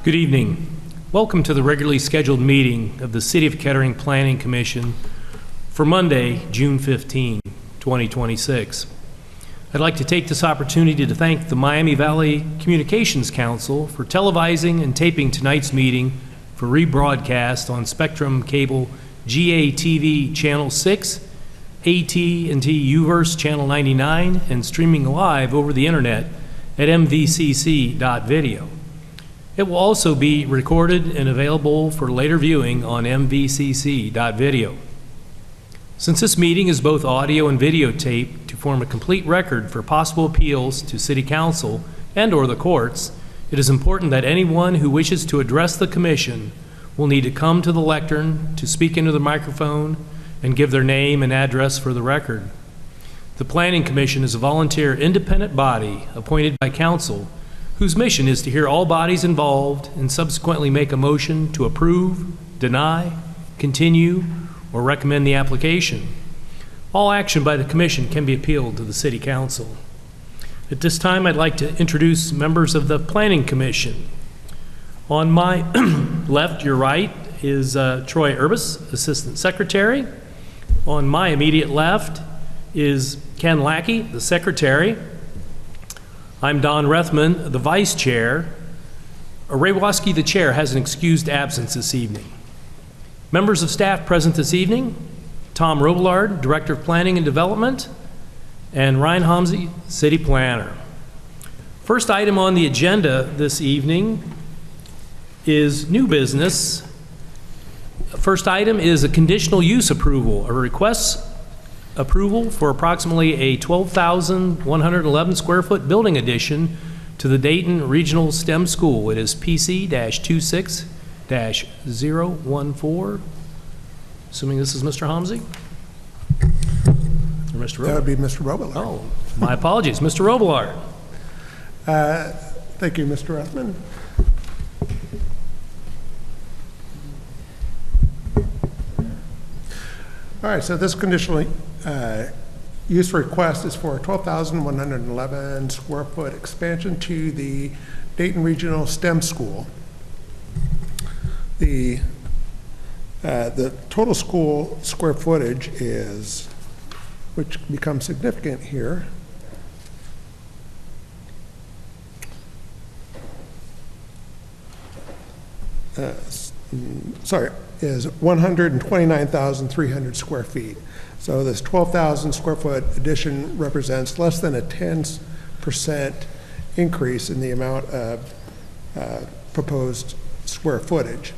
Good evening. Welcome to the regularly scheduled meeting of the City of Kettering Planning Commission for Monday, June 15, 2026. I'd like to take this opportunity to thank the Miami Valley Communications Council for televising and taping tonight's meeting for rebroadcast on Spectrum Cable GA-TV Channel 6, AT&T UVerse Channel 99, and streaming live over the internet at mvcc.video. It will also be recorded and available for later viewing on mvcc.video. Since this meeting is both audio and videotape to form a complete record for possible appeals to City Council and/or the courts, it is important that anyone who wishes to address the Commission will need to come to the lectern to speak into the microphone and give their name and address for the record. The Planning Commission is a volunteer independent body appointed by Council whose mission is to hear all bodies involved and subsequently make a motion to approve, deny, continue, or recommend the application. All action by the Commission can be appealed to the City Council. At this time, I'd like to introduce members of the Planning Commission. On my left, your right, is Troy Urbis, Assistant Secretary. On my immediate left is Ken Lackey, the Secretary. I'm Don Rethman, the Vice Chair. Ray Waski, the Chair, has an excused absence this evening. Members of staff present this evening: Tom Robillard, Director of Planning and Development, and Ryan Homsey, City Planner. First item on the agenda this evening is new business. First item is a conditional use approval, a request approval for approximately a 12,111 square foot building addition to the Dayton Regional STEM School. It is PC-26-014. Assuming this is Mr. Homsey? Or Mr. Robillard? That would be Mr. Robillard. Oh, my apologies. Mr. Robillard. Thank you, Mr. Rethman. All right, so this conditional use request is for a 12,111 square foot expansion to the Dayton Regional STEM School. The total school square footage is, which becomes significant here, is 129,300 square feet. So this 12,000 square foot addition represents less than a 10% increase in the amount of proposed square footage.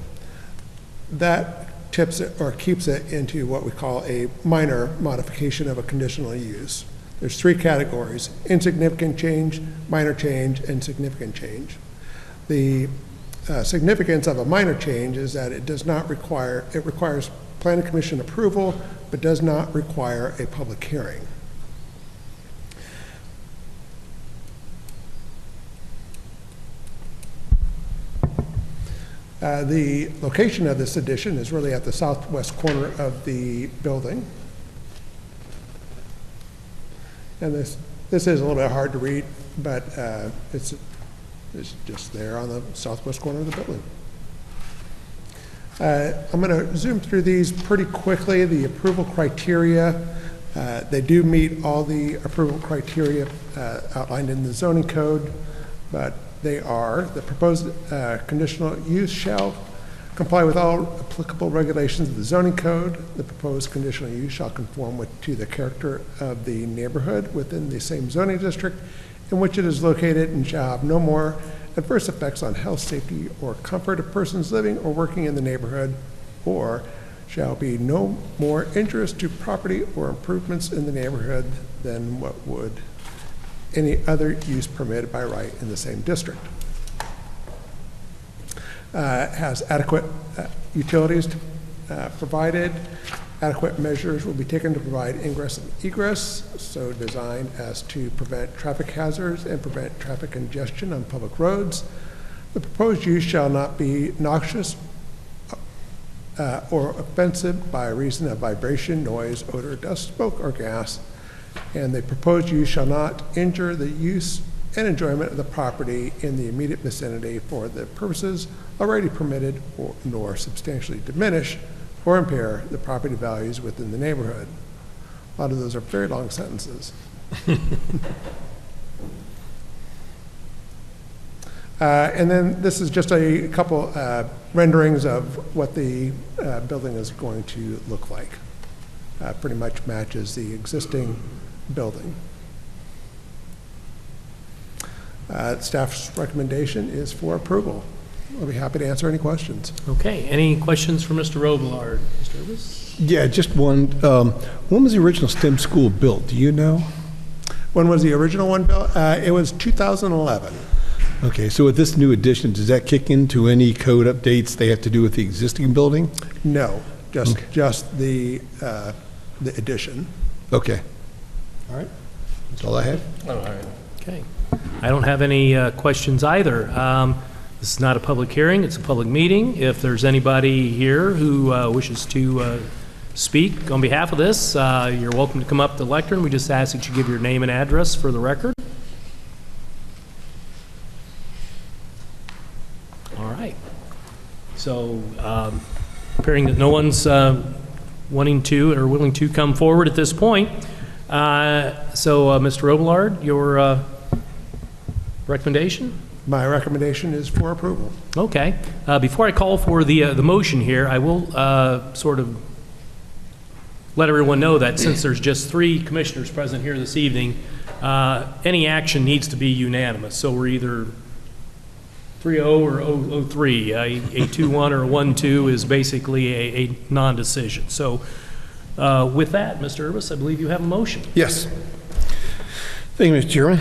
That tips it or keeps it into what we call a minor modification of a conditional use. There's three categories: insignificant change, minor change, and significant change. The significance of a minor change is that it requires Planning Commission approval, but does not require a public hearing. The location of this addition is really at the southwest corner of the building. And this is a little bit hard to read, but it's just there on the southwest corner of the building. I'm going to zoom through these pretty quickly. The approval criteria, they do meet all the approval criteria outlined in the zoning code, but they are: the proposed conditional use shall comply with all applicable regulations of the zoning code. The proposed conditional use shall conform to the character of the neighborhood within the same zoning district in which it is located, and shall have no more adverse effects on health, safety, or comfort of persons living or working in the neighborhood, or shall be no more injurious to property or improvements in the neighborhood than what would any other use permitted by right in the same district. Has adequate utilities provided. Adequate measures will be taken to provide ingress and egress, so designed as to prevent traffic hazards and prevent traffic congestion on public roads. The proposed use shall not be noxious or offensive by reason of vibration, noise, odor, dust, smoke, or gas. And the proposed use shall not injure the use and enjoyment of the property in the immediate vicinity for the purposes already permitted nor substantially diminish or impair the property values within the neighborhood. A lot of those are very long sentences. And then this is just a couple renderings of what the building is going to look like. Pretty much matches the existing building. Staff's recommendation is for approval. I'll be happy to answer any questions. Okay, any questions for Mr. Robillard? Mr. Urbis? Yeah, just one. When was the original STEM school built? Do you know? When was the original one built? It was 2011. Okay, so with this new addition, does that kick into any code updates they have to do with the existing building? No, just the addition. Okay. All right. That's all I had. Okay. I don't have any questions either. This is not a public hearing, it's a public meeting. If there's anybody here who wishes to speak on behalf of this, you're welcome to come up to the lectern. We just ask that you give your name and address for the record. All right. So, appearing that no one's wanting to or willing to come forward at this point, Mr. Robillard, your recommendation? My recommendation is for approval. Okay. Before I call for the motion here, I will sort of let everyone know that since there's just 3 commissioners present here this evening, any action needs to be unanimous. So we're either 3-0 or 0-3. A 2-1 or a 1-2 is basically a non-decision. So with that, Mr. Urbis, I believe you have a motion. Yes. Thank you, Mr. Chairman.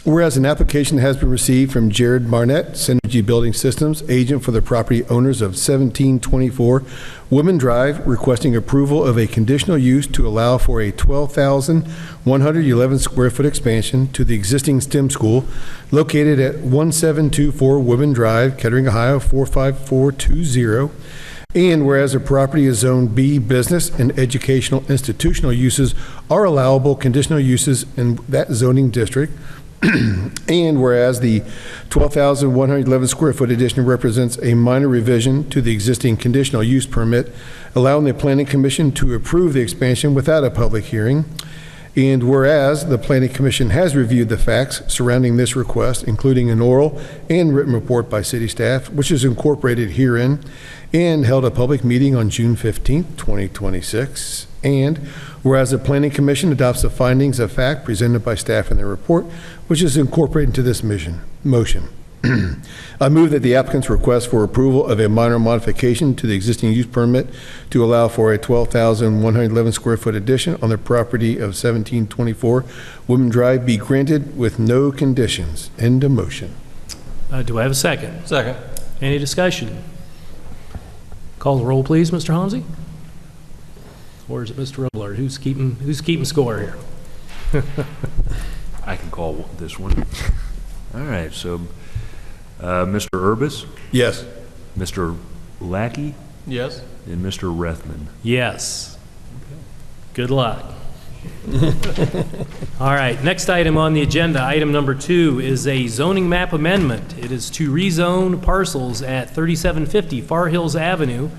Whereas an application has been received from Jared Barnett, Synergy Building Systems, agent for the property owners of 1724 Woodman Drive, requesting approval of a conditional use to allow for a 12,111 square foot expansion to the existing STEM school located at 1724 Woodman Drive, Kettering, Ohio 45420. And whereas the property is zoned B, business and educational institutional uses are allowable conditional uses in that zoning district. And whereas the 12,111 square foot addition represents a minor revision to the existing conditional use permit, allowing the Planning Commission to approve the expansion without a public hearing. And whereas the Planning Commission has reviewed the facts surrounding this request, including an oral and written report by city staff, which is incorporated herein, and held a public meeting on June 15th, 2026. And whereas the Planning Commission adopts the findings of fact presented by staff in their report, which is incorporated into this motion. I move that the applicant's request for approval of a minor modification to the existing use permit to allow for a 12,111 square foot addition on the property of 1724 Woodman Drive be granted with no conditions. End of motion. Do I have a second? Second. Any discussion? Call the roll, please, Mr. Hansi. Or is it Mr. Robillard? Who's keeping score here? I can call this one. All right, so Mr. Urbis, Yes. Mr. Lackey, Yes. and Mr. Rethman. Yes. Good luck. All right, next item on the agenda, item number 2, is a zoning map amendment. It is to rezone parcels at 3750 Far Hills Avenue,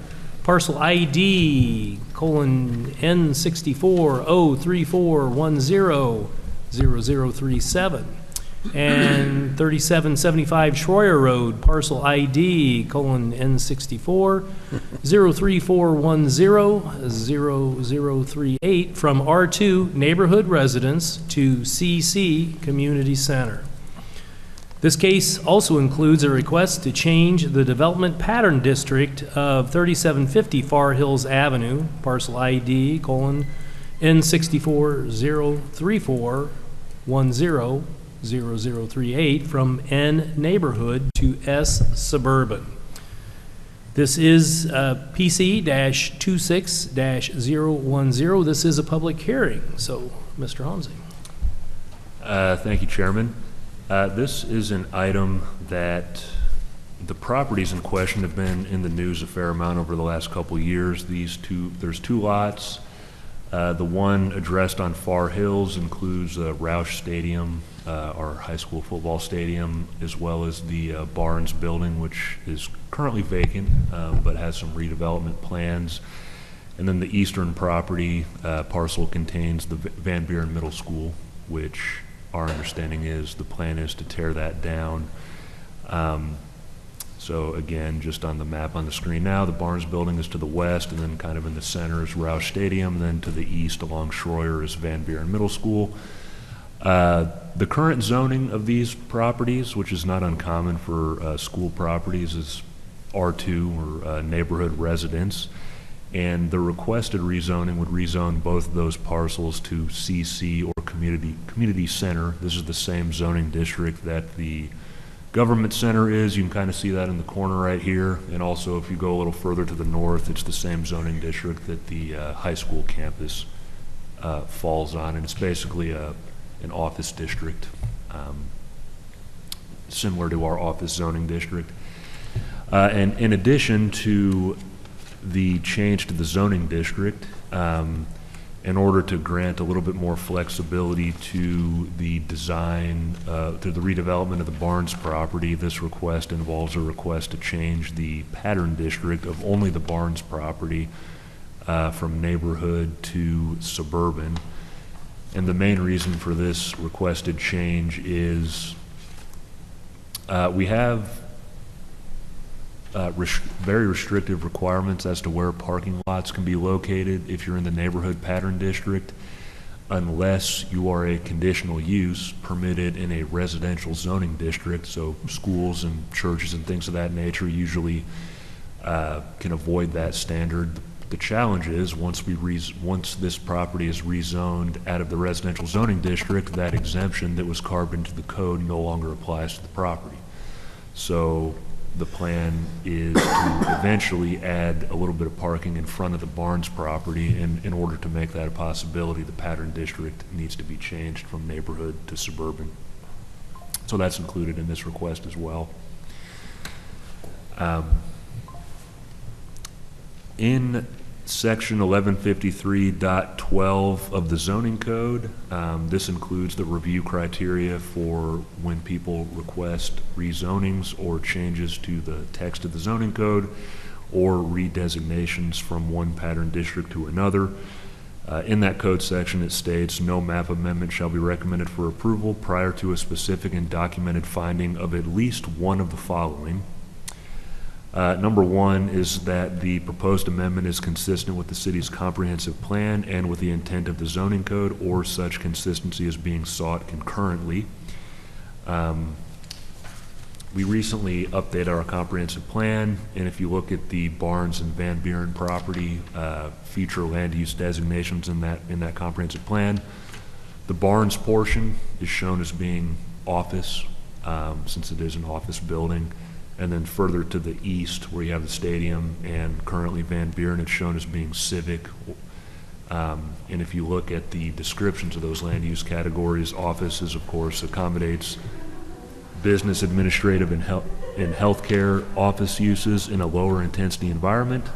parcel ID N64-03410-0037, and 3775 Schroyer Road, parcel ID N64-03410-0038, from R2 Neighborhood Residence to CC Community Center. This case also includes a request to change the development pattern district of 3750 Far Hills Avenue, parcel ID N64-03410-0038, from N Neighborhood to S Suburban. This is PC-26-010. This is a public hearing. So, Mr. Hansi. Thank you, Chairman. This is an item that the properties in question have been in the news a fair amount over the last couple of years. There's two lots. The one addressed on Far Hills includes Roush Stadium, our high school football stadium, as well as the Barnes building, which is currently vacant, but has some redevelopment plans. And then the eastern property parcel contains the Van Buren Middle School, which our understanding is the plan is to tear that down. So again, just on the map on the screen now, the Barnes building is to the west, and then kind of in the center is Roush Stadium, then to the east along Schroyer is Van Buren Middle School. The current zoning of these properties, which is not uncommon for school properties, is R2, or neighborhood residence, and the requested rezoning would rezone both of those parcels to CC, or community center. This is the same zoning district that the government center is. You can kind of see that in the corner right here. And also, if you go a little further to the north, it's the same zoning district that the high school campus falls on. And it's basically an office district, similar to our office zoning district. And in addition to the change to the zoning district, in order to grant a little bit more flexibility to the design, to the redevelopment of the Barnes property, this request involves a request to change the pattern district of only the Barnes property from neighborhood to suburban. And the main reason for this requested change is we have very restrictive requirements as to where parking lots can be located if you're in the neighborhood pattern district, unless you are a conditional use permitted in a residential zoning district. So schools and churches and things of that nature usually can avoid that standard. The challenge is once this property is rezoned out of the residential zoning district, that exemption that was carved into the code no longer applies to the property. So the plan is to eventually add a little bit of parking in front of the Barnes property, and in order to make that a possibility, the pattern district needs to be changed from neighborhood to suburban. So that's included in this request as well. In section 1153.12 of the zoning code, this includes the review criteria for when people request rezonings or changes to the text of the zoning code, or redesignations from one pattern district to another. In that code section, it states no map amendment shall be recommended for approval prior to a specific and documented finding of at least one of the following. Number one is that the proposed amendment is consistent with the city's comprehensive plan and with the intent of the zoning code, or such consistency is being sought concurrently. We recently updated our comprehensive plan, and if you look at the Barnes and Van Buren property feature land use designations in that comprehensive plan, the Barnes portion is shown as being office, since it is an office building. And then further to the east, where you have the stadium and currently Van Buren, it's shown as being civic. And if you look at the descriptions of those land use categories, offices, of course, accommodates business, administrative, and healthcare office uses in a lower intensity environment.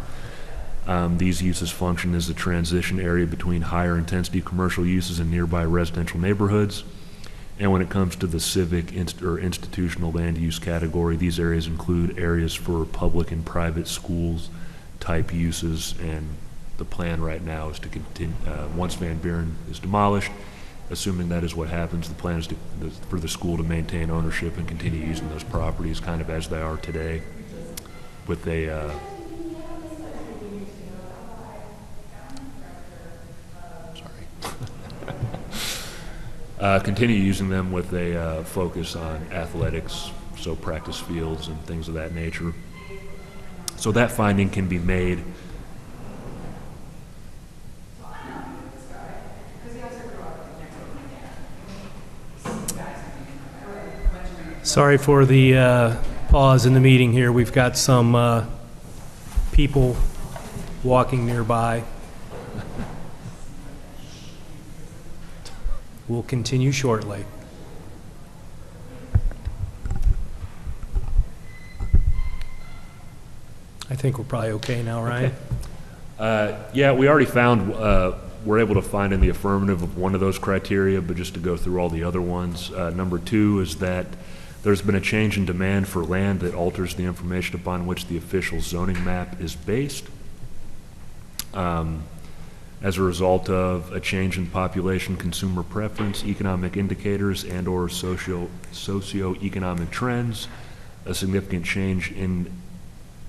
These uses function as a transition area between higher intensity commercial uses and nearby residential neighborhoods. And when it comes to the civic or institutional land use category, these areas include areas for public and private schools type uses. And the plan right now is to continue, once Van Buren is demolished, assuming that is what happens, the plan is for the school to maintain ownership and continue using those properties kind of as they are today, with a continue using them with a focus on athletics, so practice fields and things of that nature. So that finding can be made. Sorry for the pause in the meeting here. We've got some people walking nearby. We'll continue shortly. I think we're probably okay now, right? Yeah, we already found we're able to find in the affirmative of one of those criteria, but just to go through all the other ones. Number 2 is that there's been a change in demand for land that alters the information upon which the official zoning map is based. As a result of a change in population, consumer preference, economic indicators, and/or socio-economic trends, a significant change in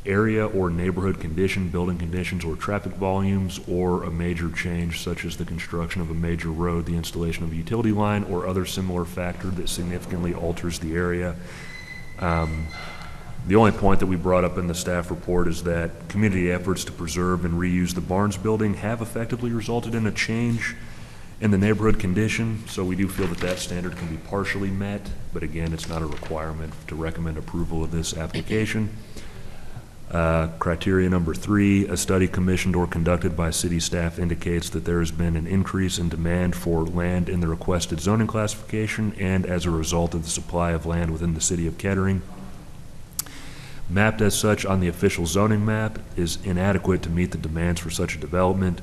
area or neighborhood condition, building conditions, or traffic volumes, or a major change such as the construction of a major road, the installation of a utility line, or other similar factor that significantly alters the area. The only point that we brought up in the staff report is that community efforts to preserve and reuse the Barnes building have effectively resulted in a change in the neighborhood condition, so we do feel that that standard can be partially met, but again, it's not a requirement to recommend approval of this application. Criteria number 3, a study commissioned or conducted by city staff indicates that there has been an increase in demand for land in the requested zoning classification and as a result of the supply of land within the city of Kettering. Mapped as such on the official zoning map is inadequate to meet the demands for such a development.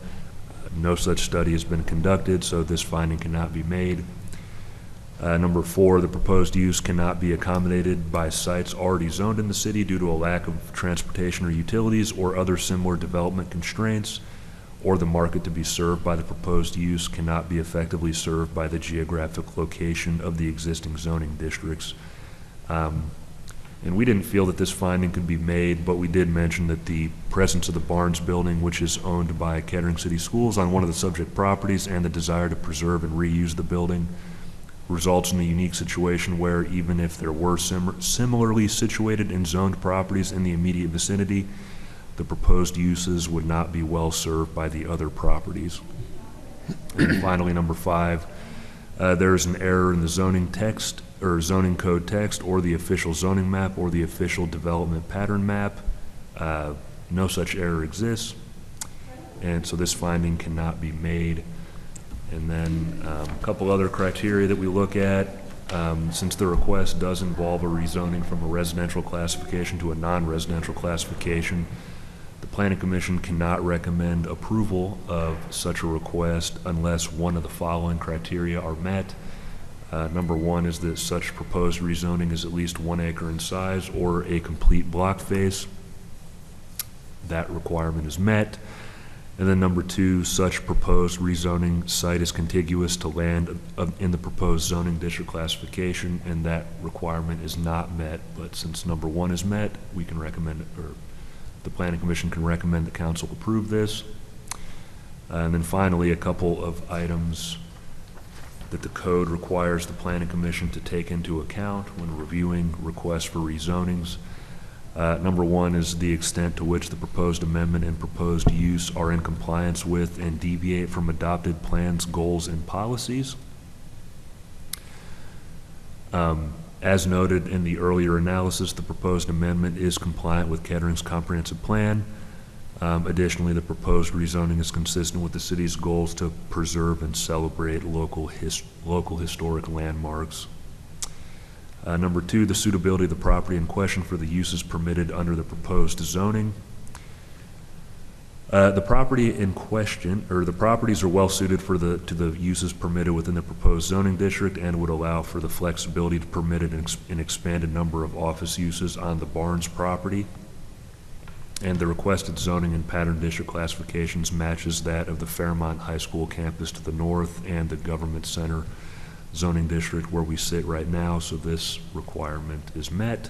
No such study has been conducted, so this finding cannot be made. Number 4, the proposed use cannot be accommodated by sites already zoned in the city due to a lack of transportation or utilities or other similar development constraints, or the market to be served by the proposed use cannot be effectively served by the geographic location of the existing zoning districts. And we didn't feel that this finding could be made, but we did mention that the presence of the Barnes building, which is owned by Kettering City Schools on one of the subject properties, and the desire to preserve and reuse the building results in a unique situation where even if there were similarly situated and zoned properties in the immediate vicinity, the proposed uses would not be well served by the other properties. And finally, number 5, there is an error in the zoning text or zoning code text or the official zoning map or the official development pattern map. No such error exists, and so this finding cannot be made. And then a couple other criteria that we look at, since the request does involve a rezoning from a residential classification to a non-residential classification, the Planning Commission cannot recommend approval of such a request unless one of the following criteria are met. Number 1 is that such proposed rezoning is at least 1 acre in size or a complete block face. That requirement is met. And then number 2, such proposed rezoning site is contiguous to land in the proposed zoning district classification, and that requirement is not met. But since number 1 is met, we can recommend it, or the Planning Commission can recommend the council approve this. And then finally, a couple of items that the code requires the Planning Commission to take into account when reviewing requests for rezonings. Number 1 is the extent to which the proposed amendment and proposed use are in compliance with and deviate from adopted plans, goals, and policies. As noted in the earlier analysis, the proposed amendment is compliant with Kettering's comprehensive plan. Additionally, the proposed rezoning is consistent with the city's goals to preserve and celebrate local historic landmarks. Number 2, the suitability of the property in question for the uses permitted under the proposed zoning. The property in question, or the properties are well suited to the uses permitted within the proposed zoning district and would allow for the flexibility to permit an expanded number of office uses on the Barnes property. And the requested zoning and pattern district classifications matches that of the Fairmont High School campus to the north and the Government Center zoning district where we sit right now, so this requirement is met.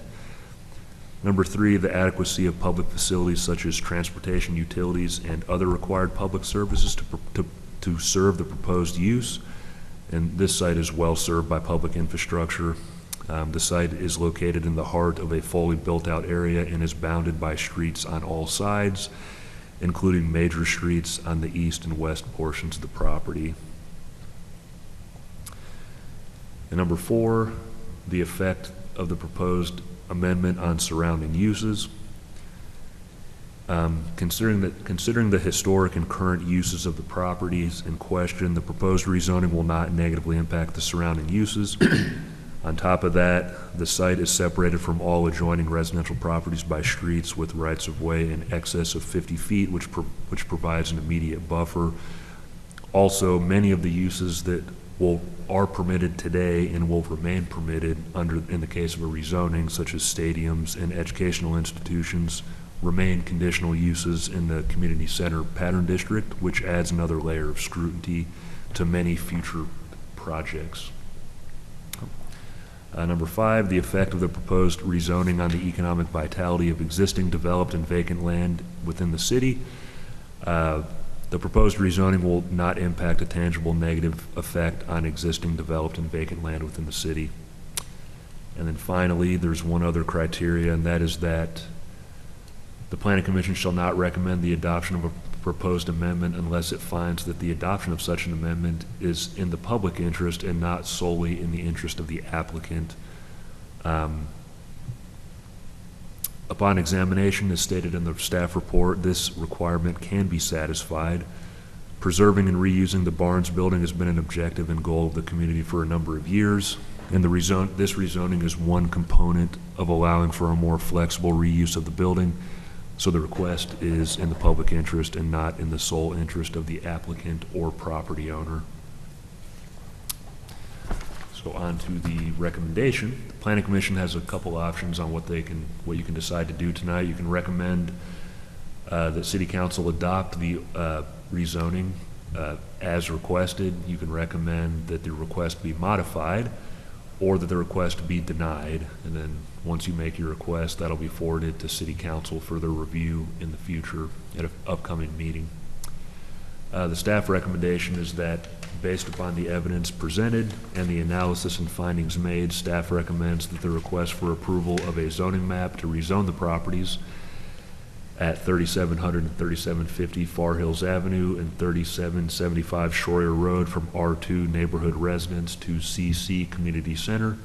Number 3, the adequacy of public facilities such as transportation, utilities, and other required public services to serve the proposed use. And this site is well served by public infrastructure. The site is located in the heart of a fully built-out area and is bounded by streets on all sides, including major streets on the east and west portions of the property. And number 4, the effect of the proposed amendment on surrounding uses. Considering the historic and current uses of the properties in question, the proposed rezoning will not negatively impact the surrounding uses. On top of that, the site is separated from all adjoining residential properties by streets with rights-of-way in excess of 50 feet, which provides an immediate buffer. Also, many of the uses that are permitted today and will remain permitted in the case of a rezoning, such as stadiums and educational institutions, remain conditional uses in the community center pattern district, which adds another layer of scrutiny to many future projects. Number 5, the effect of the proposed rezoning on the economic vitality of existing developed and vacant land within the city. The proposed rezoning will not impact a tangible negative effect on existing developed and vacant land within the city. And then finally, there's one other criteria, and that is that the Planning Commission shall not recommend the adoption of a proposed amendment unless it finds that the adoption of such an amendment is in the public interest and not solely in the interest of the applicant. Upon examination, as stated in the staff report, this requirement can be satisfied. Preserving and reusing the Barnes building has been an objective and goal of the community for a number of years, and this rezoning is one component of allowing for a more flexible reuse of the building. So the request is in the public interest and not in the sole interest of the applicant or property owner. So on to the recommendation. The Planning Commission has a couple options on what you can decide to do tonight. You can recommend that City Council adopt the rezoning as requested. You can recommend that the request be modified, or that the request be denied. And then once you make your request, that'll be forwarded to City Council for their review in the future at an upcoming meeting. The staff recommendation is that, based upon the evidence presented and the analysis and findings made, staff recommends that the request for approval of a zoning map to rezone the properties at 3700 and 3750 Far Hills Avenue and 3775 Schroyer Road from R2 Neighborhood Residence to CC Community Center,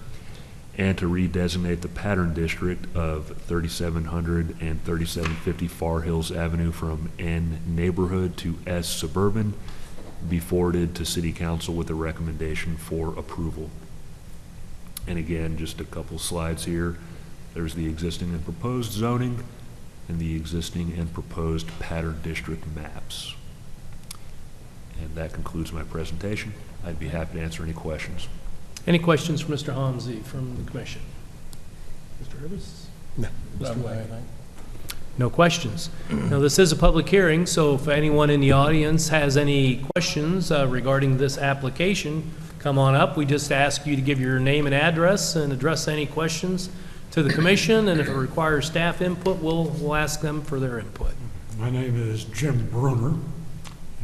and to redesignate the pattern district of 3700 and 3750 Far Hills Avenue from N Neighborhood to S Suburban, be forwarded to City Council with a recommendation for approval. And again, just a couple slides here. There's the existing and proposed zoning and the existing and proposed pattern district maps. And that concludes my presentation. I'd be happy to answer any questions. Any questions for Mr. Homsey from the commission? Mr. Herbis? No. Mr. White? No questions. Now, this is a public hearing, so if anyone in the audience has any questions regarding this application, come on up. We just ask you to give your name and address and address any questions to the commission, and if it requires staff input, we'll ask them for their input. My name is Jim Bruner,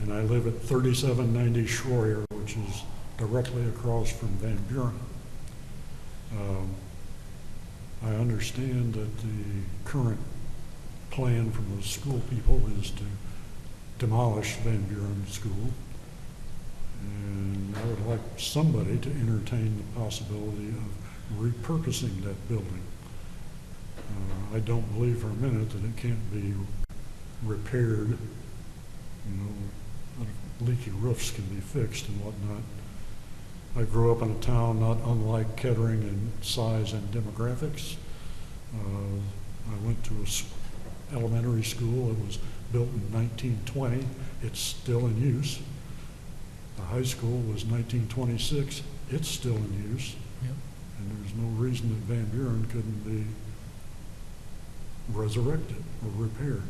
and I live at 3790 Schroyer, which is directly across from Van Buren. I understand that the current plan from the school people is to demolish Van Buren School, and I would like somebody to entertain the possibility of repurposing that building. I don't believe for a minute that it can't be repaired. You know, leaky roofs can be fixed and whatnot. I grew up in a town not unlike Kettering in size and demographics. I went to a elementary school. It was built in 1920. It's still in use. The high school was 1926. It's still in use. Yep. And there's no reason that Van Buren couldn't be resurrected or repaired.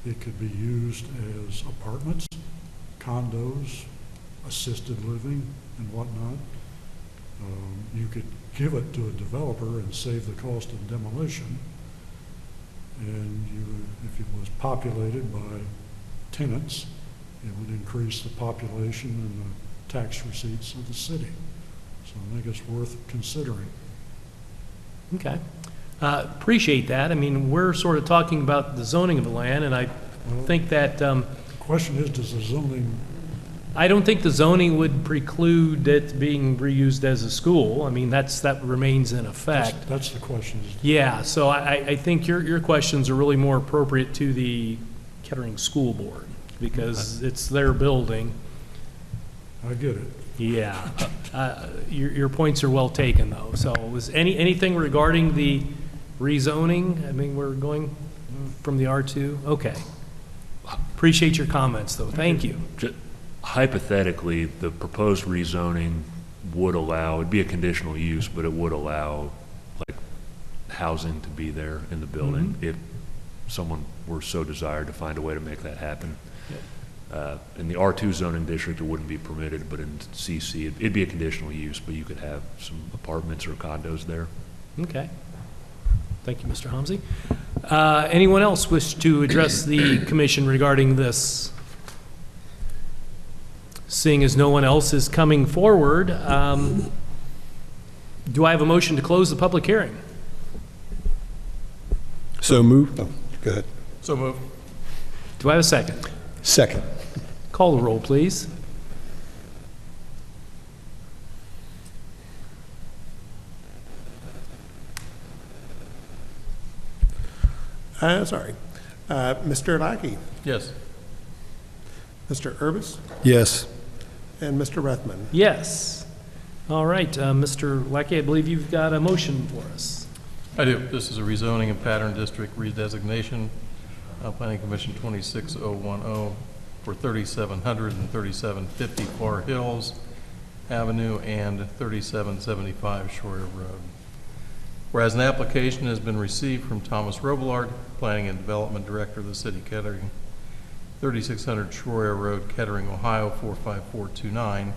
It could be used as apartments, condos, assisted living, and whatnot. You could give it to a developer and save the cost of demolition. And if it was populated by tenants, it would increase the population and the tax receipts of the city. So I think it's worth considering. Okay. Appreciate that. I mean, we're sort of talking about the zoning of the land, and I think that The question is, does the zoning, I don't think the zoning would preclude it being reused as a school. I mean, that remains in effect. that's the question. Yeah, so I think your questions are really more appropriate to the Kettering School Board, because it's their building. I get it. Yeah. Your points are well taken, though. So was anything regarding the rezoning? I mean, we're going from the R2? Okay. Appreciate your comments, though. Thank you. hypothetically, the proposed rezoning would allow, it'd be a conditional use, but it would allow like housing to be there in the building if someone were so desired to find a way to make that happen. In the R2 zoning district, it wouldn't be permitted, but in CC, it'd be a conditional use, but you could have some apartments or condos there. Okay. Thank you, Mr. Homsey. Anyone else wish to address the commission regarding this? Seeing as no one else is coming forward, do I have a motion to close the public hearing? So moved. Oh, go ahead. So moved. Do I have a second? Second. Call the roll, please. Sorry. Mr. Lackey, Yes. Mr. Urbis, Yes. and Mr. Rethman. Yes. All right, Mr. Lackey, I believe you've got a motion for us. I do. This is a rezoning and pattern district redesignation, Planning Commission 26010 for 3700 and 3750 Far Hills Avenue and 3775 Shroyer Road. Whereas an application has been received from Thomas Robillard, Planning and Development Director of the City of Kettering, 3600 Shroyer Road, Kettering, Ohio 45429,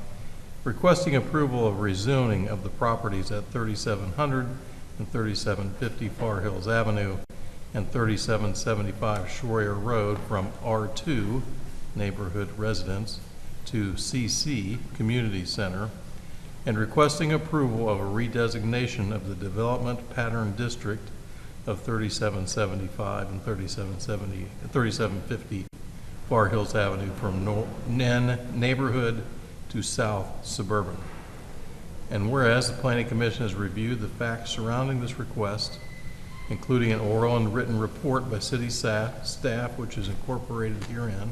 requesting approval of rezoning of the properties at 3700 and 3750 Far Hills Avenue and 3775 Shroyer Road from R2 Neighborhood Residence to CC Community Center, and requesting approval of a redesignation of the Development Pattern District of 3775 and 3750 Far Hills Avenue from Nen Neighborhood to South Suburban. And whereas the Planning Commission has reviewed the facts surrounding this request, including an oral and written report by city staff, which is incorporated herein,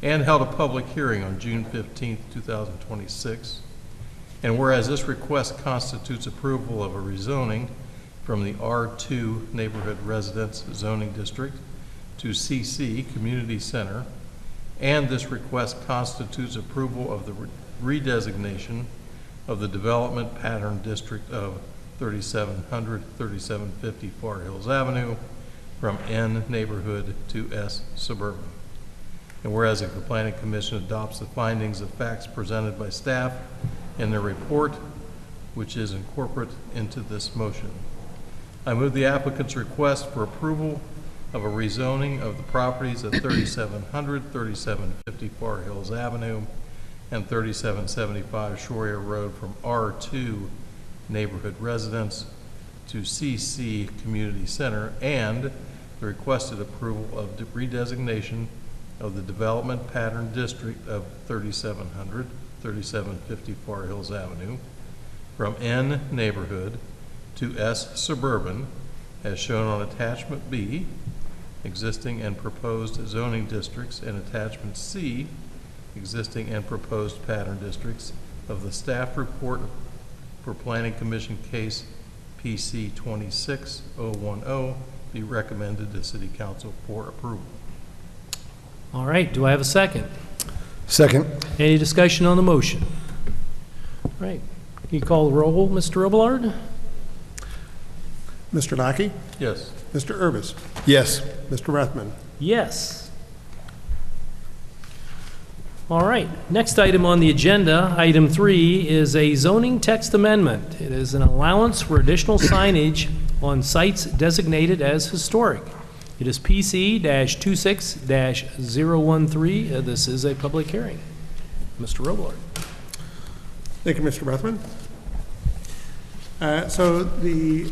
and held a public hearing on June 15, 2026. And whereas this request constitutes approval of a rezoning from the R2 Neighborhood Residence Zoning District to CC Community Center, and this request constitutes approval of the redesignation of the Development Pattern District of 3700, 3750 Far Hills Avenue from N Neighborhood to S Suburban. And whereas if the Planning Commission adopts the findings of facts presented by staff in their report, which is incorporate into this motion, I move the applicant's request for approval of a rezoning of the properties at 3700, 3750 Far Hills Avenue and 3775 Shroyer Road from R2 Neighborhood Residence to CC Community Center, and the requested approval of the redesignation of the Development Pattern District of 3700, 3750 Far Hills Avenue from N Neighborhood to S Suburban as shown on Attachment B, existing and proposed zoning districts, and Attachment C, existing and proposed pattern districts of the staff report for Planning Commission case PC 26010 be recommended to City Council for approval. All right, do I have a second? Second. Any discussion on the motion? All right, can you call the roll, Mr. Robillard? Mr. Lackey, Yes. Mr. Urbis, Yes. Mr. Rethman. Yes. All right, next item on the agenda, item 3, is a zoning text amendment. It is an allowance for additional signage on sites designated as historic. It is PC-26-013. This is a public hearing. Mr. Robillard. Thank you, Mr. Rethman. So the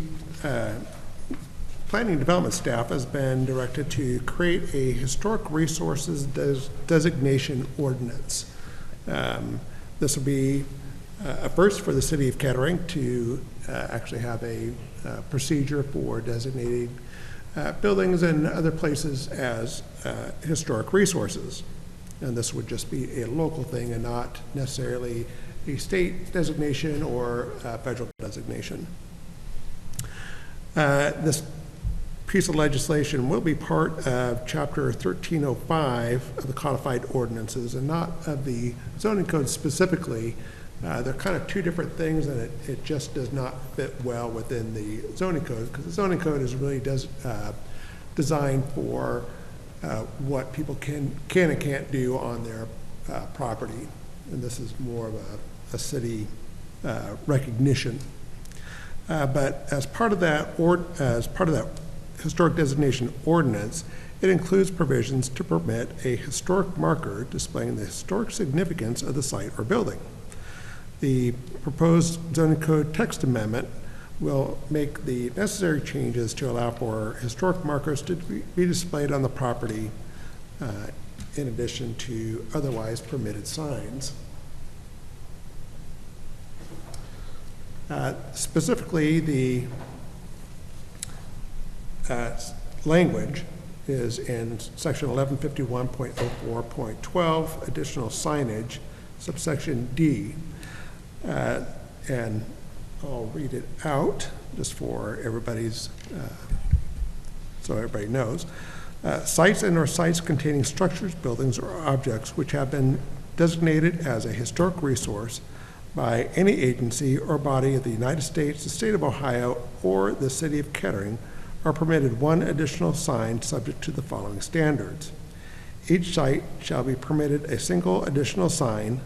Planning and Development staff has been directed to create a historic resources designation ordinance. This will be a first for the city of Kettering to actually have a procedure for designating buildings and other places as historic resources. And this would just be a local thing and not necessarily a state designation or federal designation. This piece of legislation will be part of Chapter 1305 of the codified ordinances and not of the zoning code specifically. They're kind of two different things, and it just does not fit well within the zoning code, because the zoning code is really designed for what people can and can't do on their property, and this is more of a city recognition. But as part of that historic designation ordinance, it includes provisions to permit a historic marker displaying the historic significance of the site or building. The proposed zoning code text amendment will make the necessary changes to allow for historic markers to be displayed on the property in addition to otherwise permitted signs. Specifically, the language is in section 1151.04.12, additional signage, subsection D. And I'll read it out just for everybody's, so everybody knows. Sites and/or sites containing structures, buildings, or objects which have been designated as a historic resource by any agency or body of the United States, the state of Ohio, or the city of Kettering are permitted one additional sign subject to the following standards. Each site shall be permitted a single additional sign.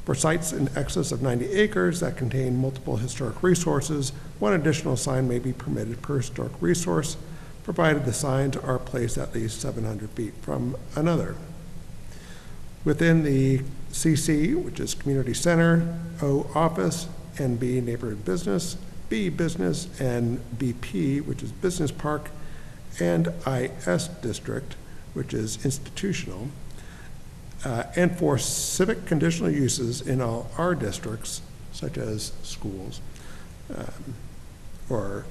For sites in excess of 90 acres that contain multiple historic resources, one additional sign may be permitted per historic resource, provided the signs are placed at least 700 feet from another. Within the CC, which is Community Center, O, Office, NB, Neighborhood Business, B, Business, and BP, which is Business Park, and IS District, which is Institutional, and for civic conditional uses in all R districts, such as schools or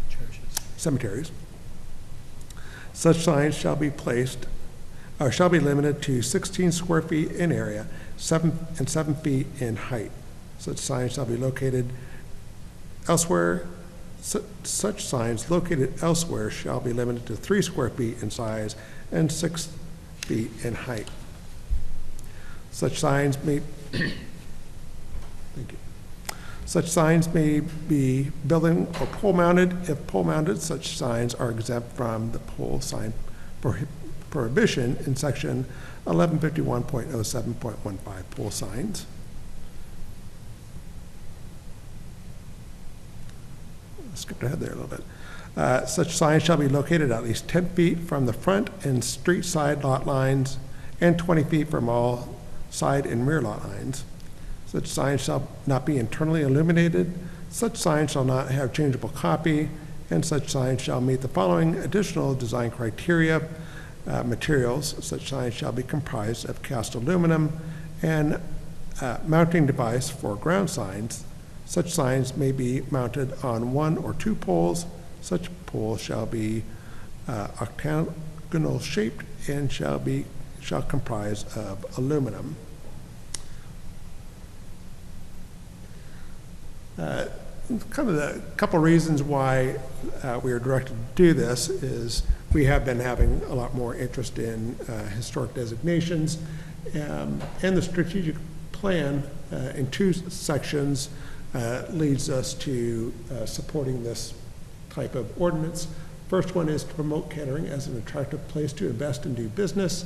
Churches. cemeteries. Such signs shall be placed, or shall be limited to 16 square feet in area, 7 feet in height. Such signs shall be located elsewhere. Such signs located elsewhere shall be limited to 3 square feet in size and 6 feet in height. Such signs may, thank you. Such signs may be building or pole mounted. If pole mounted, such signs are exempt from the pole sign prohibition in section 1151.07.15 pole signs. I skipped ahead there a little bit. Such signs shall be located at least 10 feet from the front and street side lot lines and 20 feet from all side and rear lot lines. Such signs shall not be internally illuminated. Such signs shall not have changeable copy, and such signs shall meet the following additional design criteria. Materials, such signs shall be comprised of cast aluminum and mounting device for ground signs. Such signs may be mounted on 1 or 2 poles. Such poles shall be octagonal shaped and shall comprise of aluminum. Kind of the couple reasons why we are directed to do this is we have been having a lot more interest in historic designations, and the strategic plan in 2 sections leads us to supporting this type of ordinance. First one is to promote Kettering as an attractive place to invest and do business,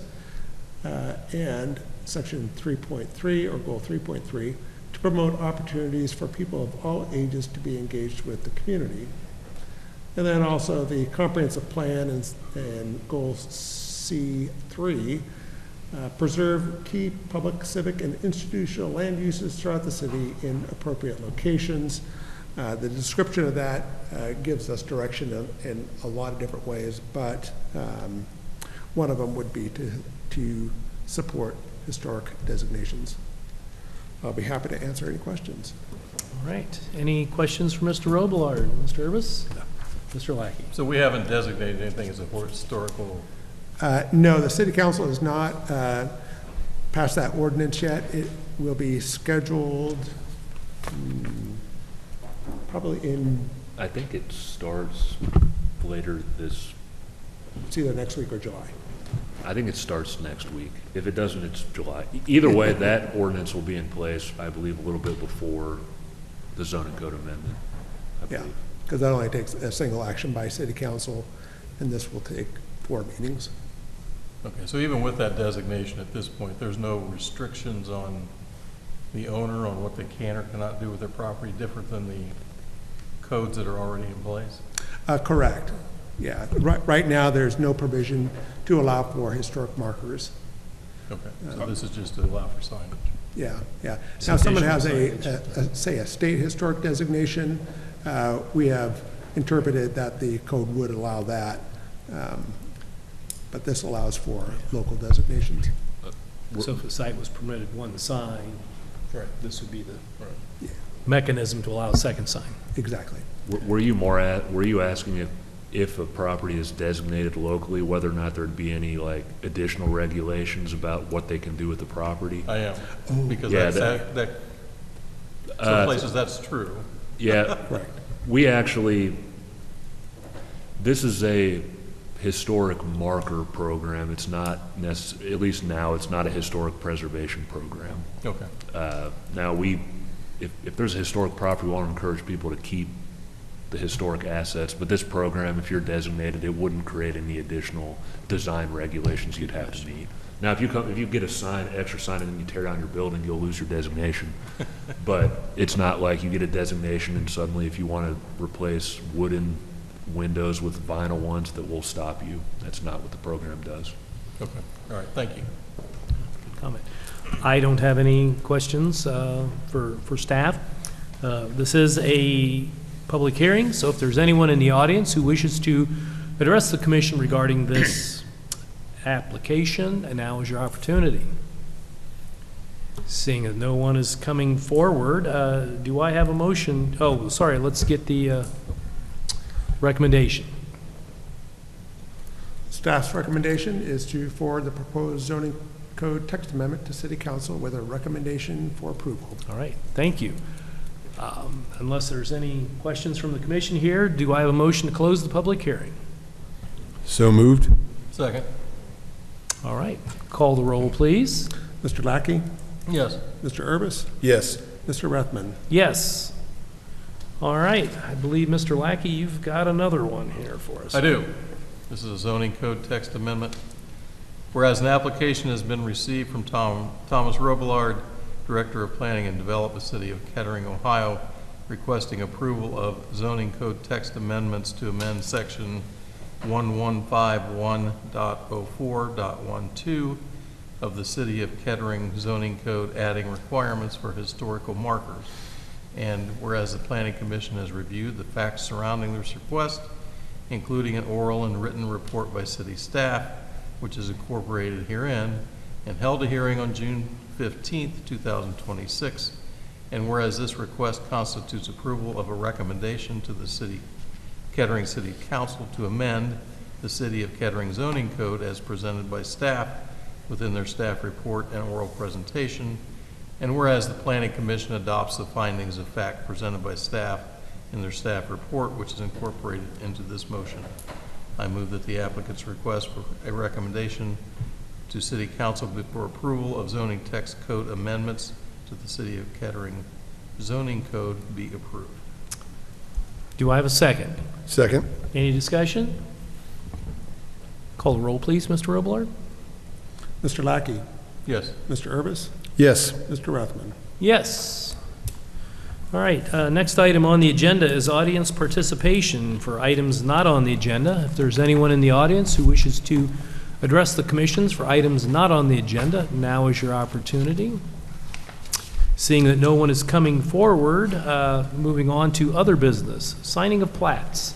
and section 3.3 or goal 3.3 to promote opportunities for people of all ages to be engaged with the community. And then also the comprehensive plan and goal C3, preserve key public, civic, and institutional land uses throughout the city in appropriate locations. The description of that gives us direction in a lot of different ways, but one of them would be to support historic designations. I'll be happy to answer any questions. All right. Any questions for Mr. Robillard? Mr. Urbis? No. Mr. Lackey? So we haven't designated anything as a historical. No, the city council has not passed that ordinance yet. It will be scheduled probably in. I think it starts later this, It's either next week or July. I think it starts next week. If it doesn't, it's July. Either way, that ordinance will be in place, I believe, a little bit before the zoning code amendment, I Yeah, believe. because that only takes a single action by city council, and this will take 4 meetings. Okay, so even with that designation at this point, there's no restrictions on the owner on what they can or cannot do with their property different than the codes that are already in place? Correct. Yeah, right now, there's no provision to allow for historic markers. Okay, so this is just to allow for signage. Yeah, yeah. Now, if someone has Additional say, a state historic designation, we have interpreted that the code would allow that, but this allows for local designations. So if a site was permitted one sign, Right. this would be the Yeah, mechanism to allow a second sign. exactly. Were you asking if a property is designated locally, whether or not there'd be any, like, additional regulations about what they can do with the property? I am, because Yeah, some places that's true. Yeah, Right. we actually, this is a historic marker program. It's not at least now, it's not a historic preservation program. Okay, Now, if there's a historic property, we want to encourage people to keep the historic assets, but this program, if you're designated, it wouldn't create any additional design regulations you'd have to meet. Now, if you get a extra sign, and then you tear down your building, you'll lose your designation. But it's not like you get a designation and suddenly if you want to replace wooden windows with vinyl ones, that will stop you. That's not what the program does. okay, all right, thank you. Good comment. I don't have any questions for staff. This is a public hearing, so if there's anyone in the audience who wishes to address the commission regarding this application, and now is your opportunity. Seeing that no one is coming forward, do I have a motion? Oh, sorry, let's get the recommendation. Staff's recommendation is to forward the proposed zoning code text amendment to city council with a recommendation for approval. All right, thank you. Unless there's any questions from the commission here, do I have a motion to close the public hearing? So moved? Second. All right, call the roll, please. Mr. Lackey, Yes. Mr. Urbis, Yes. Mr. Rethman. Yes. All right, I believe, Mr. Lackey, you've got another one here for us. I do. This is a zoning code text amendment. Whereas an application has been received from Thomas Robillard, Director of Planning and Development, City of Kettering, Ohio, requesting approval of zoning code text amendments to amend section 1151.04.12 of the City of Kettering zoning code, adding requirements for historical markers. And whereas the Planning Commission has reviewed the facts surrounding this request, including an oral and written report by city staff, which is incorporated herein, and held a hearing on June 15th, 2026. And whereas this request constitutes approval of a recommendation to the Kettering City Council to amend the City of Kettering zoning code as presented by staff within their staff report and oral presentation. And whereas the Planning Commission adopts the findings of fact presented by staff in their staff report, which is incorporated into this motion, I move that the applicant's request for a recommendation to City Council for approval of zoning text code amendments to the City of Kettering zoning code be approved. Do I have a second? Second? Any discussion? Call the roll, please, Mr. Robillard. Mr. Lackey, Yes. Mr. Urbis, Yes. Mr. Rethman. Yes. All right, next item on the agenda is audience participation for items not on the agenda. If there's anyone in the audience who wishes to address the commissions for items not on the agenda, now is your opportunity. Seeing that no one is coming forward, moving on to other business, signing of plats.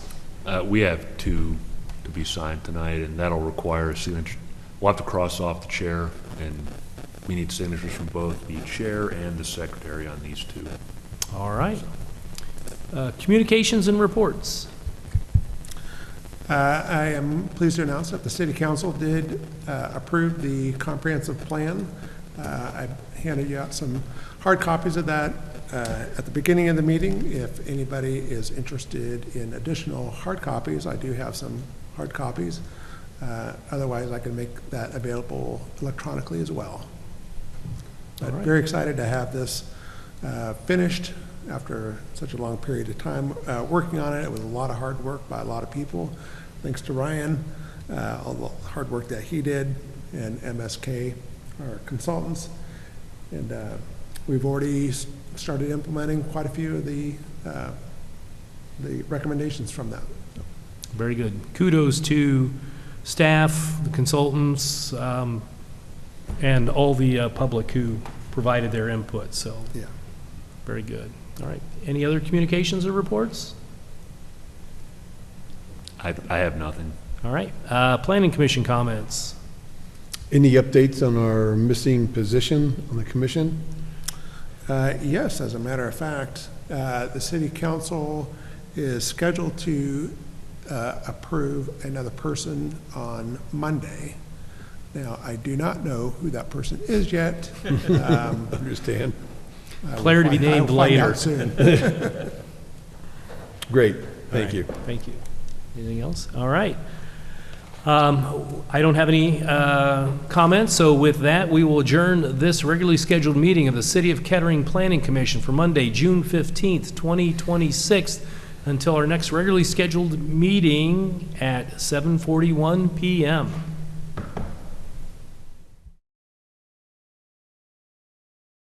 We have two to be signed tonight, and that'll require a signature. We'll have to cross off the chair, and we need signatures from both the chair and the secretary on these two. All right. Communications and reports. I am pleased to announce that the City Council did approve the comprehensive plan I handed you out some hard copies of that at the beginning of the meeting. If anybody is interested in additional hard copies, I do have some hard copies. Otherwise, I can make that available electronically as well. But All right. very excited to have this finished after such a long period of time working on it. It was a lot of hard work by a lot of people. Thanks to Ryan, all the hard work that he did, and MSK, our consultants. And we've already started implementing quite a few of the recommendations from that. Very good. Kudos to staff, the consultants, and all the public who provided their input, so Yeah. very good. All right. Any other communications or reports? I have nothing. All right. Planning Commission comments. Any updates on our missing position on the commission? Yes, as a matter of fact, the city council is scheduled to approve another person on Monday. Now, I do not know who that person is yet. Understand. I will Player to be find- I will named find later. out soon. Great, All thank right. you. Thank you. Anything else? All right. I don't have any comments, so with that, we will adjourn this regularly scheduled meeting of the City of Kettering Planning Commission for Monday, June 15th, 2026, until our next regularly scheduled meeting at 7:41 p.m.